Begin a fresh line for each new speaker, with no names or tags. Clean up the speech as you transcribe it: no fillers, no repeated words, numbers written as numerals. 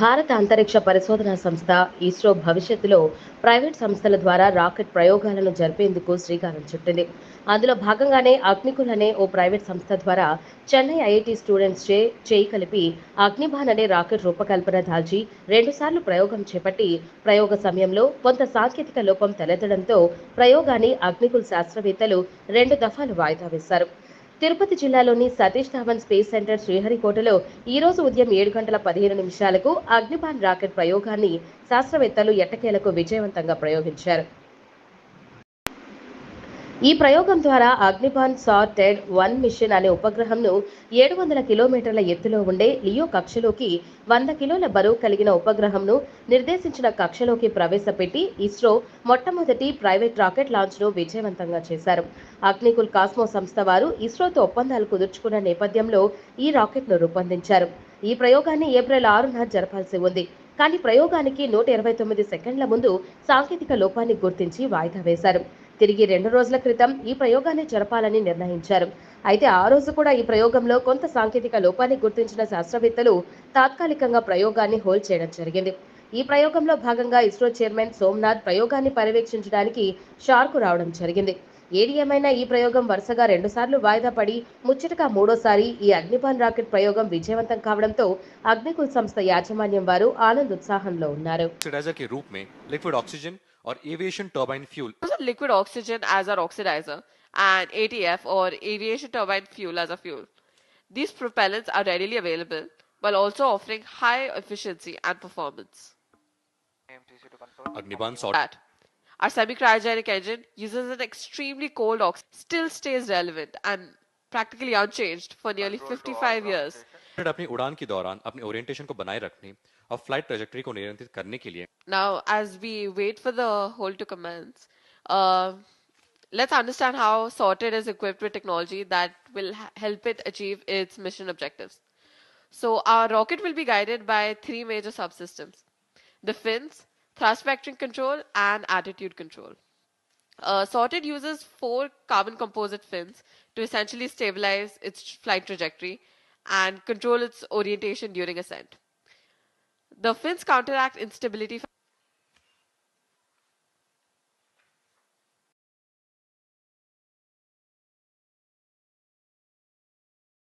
భారత అంతరిక్ష పరిశోధనా సంస్థ ఇస్రో భవిష్యత్తులో ప్రైవేట్ సంస్థల ద్వారా రాకెట్ ప్రయోగాలను జరిపేందుకు శ్రీకారం చుట్టింది. అందులో భాగంగానే అగ్నికుల్ అనే ఓ ప్రైవేట్ సంస్థ ద్వారా చెన్నై ఐఐటి స్టూడెంట్స్ చేయి కలిపి అగ్నిబాన్ అనే రాకెట్ రూపకల్పన దాల్చి రెండుసార్లు ప్రయోగం చేపట్టి ప్రయోగ సమయంలో కొంత సాంకేతిక లోపం తలెత్తడంతో ప్రయోగాన్ని అగ్నికుల్ శాస్త్రవేత్తలు 2 దఫాలు వాయిదా వేశారు. తిరుపతి జిల్లాలోని సతీష్ ధావన్ స్పేస్ సెంటర్ శ్రీహరికోటలో ఈ రోజు ఉదయం 7 గంటల 15 నిమిషాలకు అగ్నిబాన్ రాకెట్ ప్రయోగాన్ని శాస్త్రవేత్తలు ఎట్టకేలకు విజయవంతంగా ప్రయోగించారు. ఈ ప్రయోగం ద్వారా అగ్నిబాన్ సార్టెడ్ 1 మిషన్ అనే ఉపగ్రహంను 700 కిలోమీటర్ల ఎత్తులో ఉండే లియో కక్షలోకి 100 కిలోల బరువు కలిగిన ఉపగ్రహంను నిర్దేశించిన కక్షలోకి ప్రవేశపెట్టి ఇస్రో మొట్టమొదటి ప్రైవేట్ రాకెట్ లాంచ్ను విజయవంతంగా చేశారు. అగ్నికుల్ కాస్మో సంస్థ వారు ఇస్రోతో ఒప్పందాలు కుదుర్చుకున్న నేపథ్యంలో ఈ రాకెట్ను రూపొందించారు. ఈ ప్రయోగాన్ని ఏప్రిల్ 6న జరపాల్సి ఉంది. కానీ ప్రయోగానికి 129 సెకండ్ల ముందు సాంకేతిక లోపాన్ని గుర్తించి వాయిదా వేశారు. తిరిగి 2 రోజుల క్రితం ఈ ప్రయోగాన్ని జరపాలని నిర్ణయించారు. అయితే ఆ రోజు కూడా ఈ ప్రయోగంలో కొంత సాంకేతిక లోపాన్ని గుర్తించిన శాస్త్రవేత్తలు తాత్కాలికంగా ప్రయోగాన్ని హోల్డ్ చేయడం జరిగింది. ఈ ప్రయోగంలో భాగంగా ఇస్రో చైర్మన్ సోమనాథ్ ప్రయోగాన్ని పర్యవేక్షించడానికి షార్కు రావడం జరిగింది. ఏది ఏమైనా ఈ ప్రయోగం వరుసగా 2 సార్లు వాయిదా పడి ముచ్చటగా 3వసారి ఈ అగ్నిబాన్ రాకెట్ ప్రయోగం విజయవంతం కావడంతో అగ్నికుల్ సంస్థ యాజమాన్యం వారు ఆనందోత్సాహంలో ఉన్నారు.
ऑक्सीडाइजर के रूप में लिक्विड ऑक्सीजन और aviation turbine fuel
Liquid oxygen as our oxidizer and ATF or aviation turbine fuel as a fuel. These propellants are readily available while also offering high efficiency and performance.
अग्निबान sort
That our semi-cryogenic engine uses an extremely cold oxygen, still stays relevant and practically unchanged for nearly 55 years.
अपनी उड़ान के दौरान अपने orientation को बनाए रखने और flight trajectory को नियंत्रित करने के लिए
Now, as we wait for the hold to commence, let's understand how Sorted is equipped with technology that will help it achieve its mission objectives. So, our rocket will be guided by 3 major subsystems: the fins, thrust vectoring control, and attitude control. Sorted uses 4 carbon composite fins to essentially stabilize its flight trajectory and control its orientation during ascent. The fins counteract instability